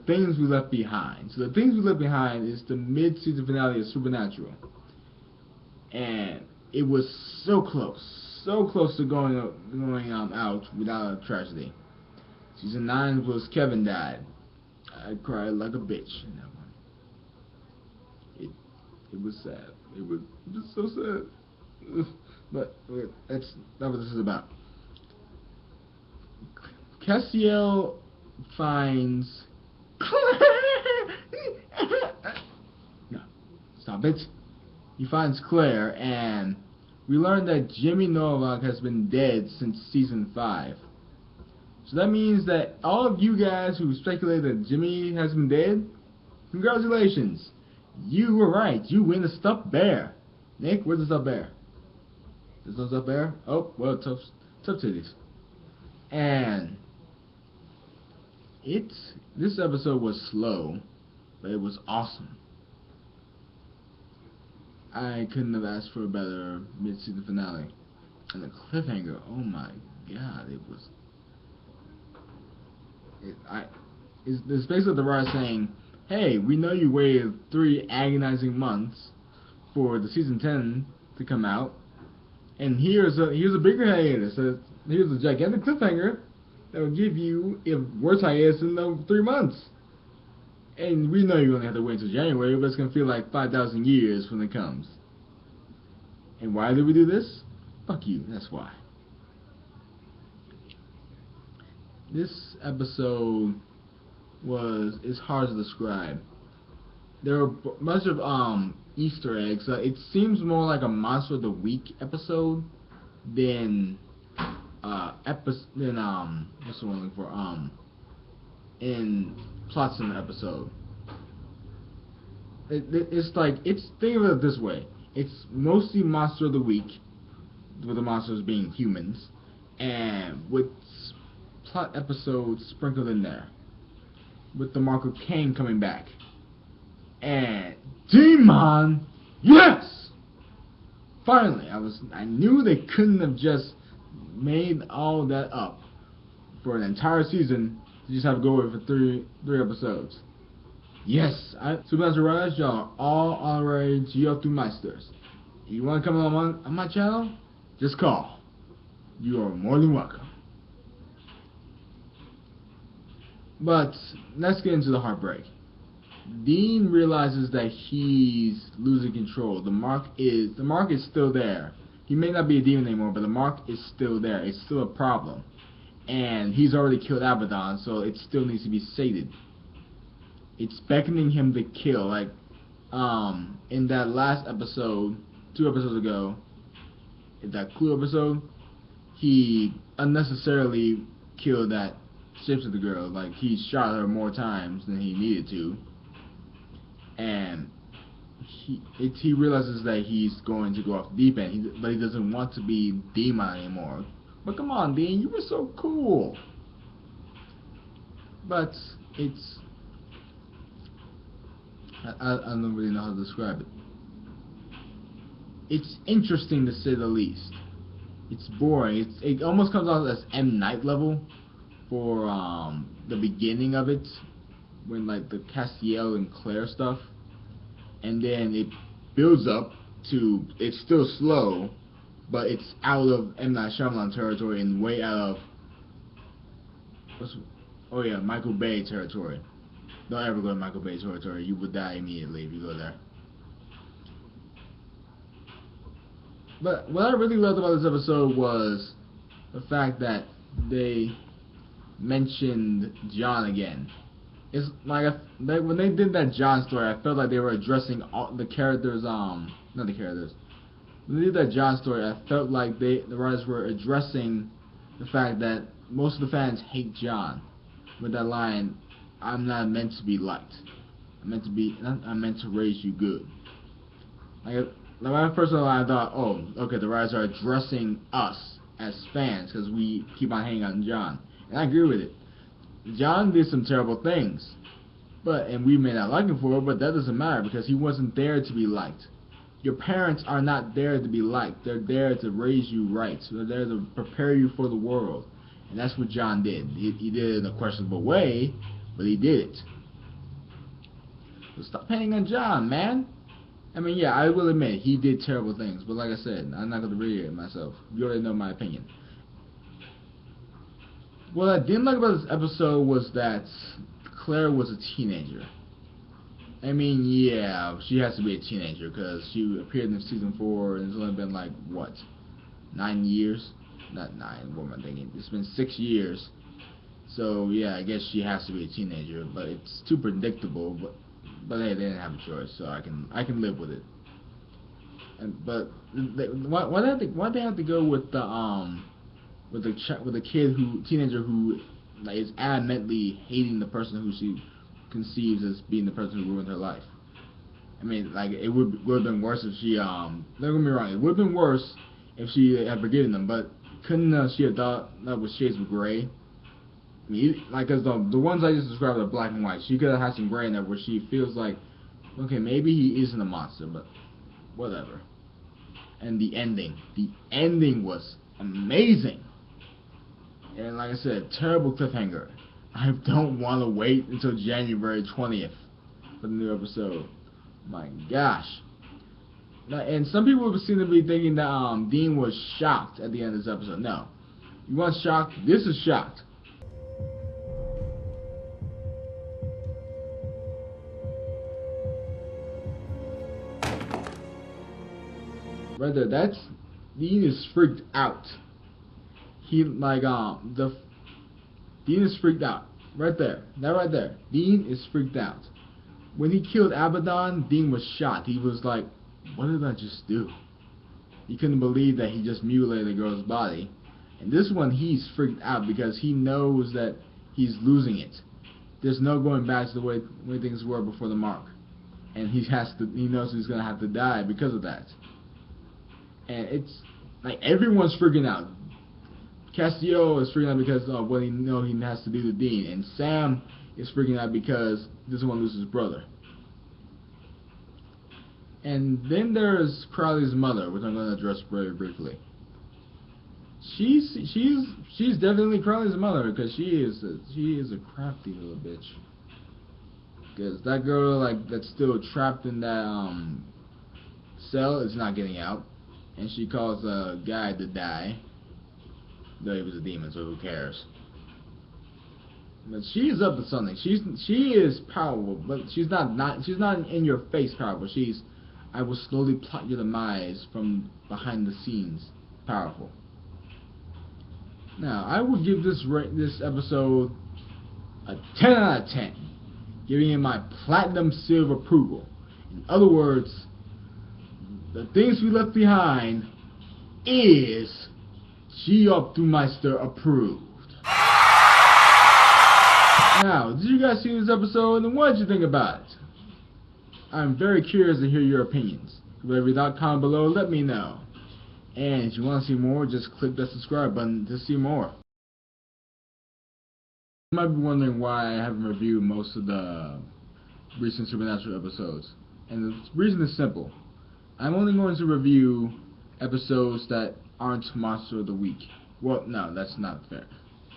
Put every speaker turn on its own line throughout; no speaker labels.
Things We Left Behind. So the Things We Left Behind is the mid-season finale of Supernatural, and it was so close to going out without a tragedy. Season 9 was Kevin died. I cried like a bitch in that one. It was sad. It was just so sad. But that's not what this is about. Castiel finds no, stop it. He finds Claire, and we learn that Jimmy Novak has been dead since season 5. So that means that all of you guys who speculated that Jimmy has been dead, congratulations. You were right. You win a stuffed bear. Nick, where's the stuffed bear? There's no stuffed bear? Oh, well, tough titties. And this episode was slow, but it was awesome. I couldn't have asked for a better mid-season finale. And the cliffhanger, oh my god, it was... It's basically the writer saying, hey, we know you waited 3 agonizing months for the season 10 to come out, and here's a bigger hiatus. Here's a gigantic cliffhanger that will give you a worse hiatus in 3 months. And we know you're going to have to wait until January, but it's going to feel like 5,000 years when it comes. And why did we do this? Fuck you, that's why. This episode is hard to describe. There are a bunch of Easter eggs. It seems more like a Monster of the Week episode than what's the one I'm looking for? In Plots in the episode. Think of it this way. It's mostly Monster of the Week, with the monsters being humans, and with plot episodes sprinkled in there, with the Mark of Cain coming back. And Demon, yes! Finally, I knew they couldn't have just made all that up for an entire season to just have to go over for three episodes. Yes, Supernatural Writers, y'all are all honorary Giopp Dumisters. If you want to come on my channel, just call. You are more than welcome. But let's get into the heartbreak. Dean realizes that he's losing control. The mark is still there. He may not be a demon anymore, but the mark is still there. It's still a problem. And he's already killed Abaddon, so it still needs to be sated. It's beckoning him to kill. Like, in that last episode, 2 episodes ago, in that Clue episode, he unnecessarily killed that shapeshifter girl. Like, he shot her more times than he needed to. And he realizes that he's going to go off the deep end, but he doesn't want to be Demon anymore. But come on, Dean, you were so cool. But it's... I don't really know how to describe it. It's interesting to say the least. It's boring. It almost comes out as M. Night level for the beginning of it, when like the Castiel and Claire stuff, and then it builds up to, it's still slow, but it's out of M. Night Shyamalan territory and way out of Michael Bay territory. Don't ever go to Michael Bay territory. You would die immediately if you go there. But what I really loved about this episode was the fact that they mentioned John again. It's like when they did that John story, I felt like they were addressing all the characters. Not the characters. When they did that John story, I felt like the writers were addressing the fact that most of the fans hate John with that line, "I'm not meant to be liked. I'm meant to raise you good." Like when I first saw that, I thought, oh, okay, the writers are addressing us as fans because we keep on hanging on John, and I agree with it. John did some terrible things, and we may not like him for it, but that doesn't matter because he wasn't there to be liked. Your parents are not there to be liked. They're there to raise you right. So they're there to prepare you for the world, and that's what John did. He did it in a questionable way, but he did it. Stop hating on John, man. I mean, yeah, I will admit he did terrible things, but like I said, I'm not gonna reiterate myself. You already know my opinion. What I didn't like about this episode was that Claire was a teenager. I mean, yeah, she has to be a teenager because she appeared in season 4 and it's only been like, what, 9 years? Not 9, what am I thinking? It's been 6 years. So, yeah, I guess she has to be a teenager, but it's too predictable, but hey, they didn't have a choice, so I can live with it. But why they have to go with the teenager who like is adamantly hating the person who she conceives as being the person who ruined her life? I mean, like, it would have been worse if she don't get me wrong, it would have been worse if she had forgiven them, but couldn't she have thought that was shades of gray? I mean, like, cause the ones I just described are black and white. She could have had some gray in there where she feels like, okay, maybe he isn't a monster, but whatever. And the ending was amazing. And like I said, terrible cliffhanger. I don't want to wait until January 20th for the new episode. My gosh. Now, and some people seem to be thinking that Dean was shocked at the end of this episode. No. You want shocked? This is shocked. Right there, that's Dean is freaked out. He like Dean is freaked out. Right there. That right there. Dean is freaked out. When he killed Abaddon, Dean was shocked. He was like, what did I just do? He couldn't believe that he just mutilated a girl's body. And this one, he's freaked out because he knows that he's losing it. There's no going back to the way things were before the mark. And he knows he's gonna have to die because of that. And it's like everyone's freaking out. Castiel is freaking out because of what he knows he has to do to Dean, and Sam is freaking out because he doesn't want to lose his brother. And then there's Crowley's mother, which I'm going to address very briefly. She's definitely Crowley's mother because she is a crafty little bitch. Because that girl that's still trapped in that cell is not getting out, and she calls a guy to die. Though he was a demon, so who cares? But she's up to something. She is powerful, but she's not in your face powerful. She's I will slowly plot your demise from behind the scenes powerful. Now I will give this episode a 10 out of 10, giving it my platinum seal of approval. In other words, the things we left behind is Giopp Dumister approved. Now, did you guys see this episode, and what did you think about it? I'm very curious to hear your opinions. Leave your comment below, let me know. And if you want to see more, just click that subscribe button to see more. You might be wondering why I haven't reviewed most of the recent Supernatural episodes. And the reason is simple. I'm only going to review episodes that aren't Monster of the Week. Well, no, that's not fair.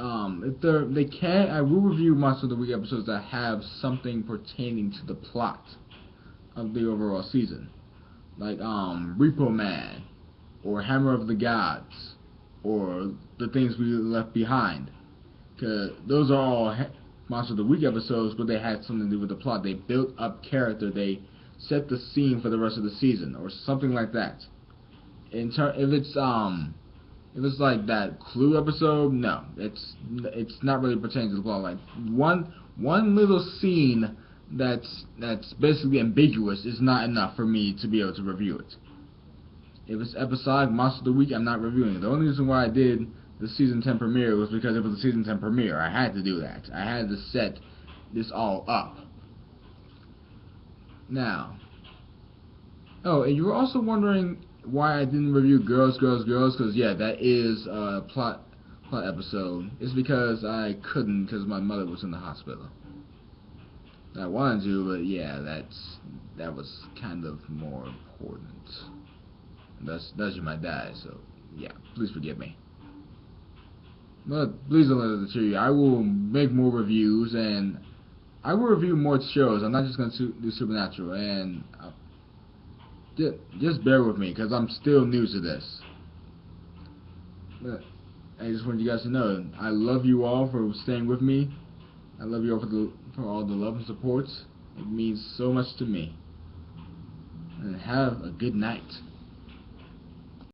I will review Monster of the Week episodes that have something pertaining to the plot of the overall season, like Repo Man, or Hammer of the Gods, or The Things We Left Behind. Cause those are all Monster of the Week episodes, but they had something to do with the plot. They built up character. They set the scene for the rest of the season, or something like that. If it's like that Clue episode, no, it's not really pertaining to the plot. Like one little scene that's basically ambiguous is not enough for me to be able to review it. If it's episodic Monster of the Week, I'm not reviewing it. The only reason why I did the season 10 premiere was because it was a season 10 premiere. I had to do that. I had to set this all up. Now, oh, and you were also wondering why I didn't review Girls, because yeah, that is a plot episode. It's because I couldn't, because my mother was in the hospital. I wanted to, but yeah, that was kind of more important. That's she might die, so yeah, please forgive me. But please don't let it deter you. I will make more reviews, and I will review more shows. I'm not just gonna do Supernatural, and just bear with me because I'm still new to this. But I just want you guys to know I love you all for staying with me. I love you all for all the love and support. It means so much to me. And have a good night.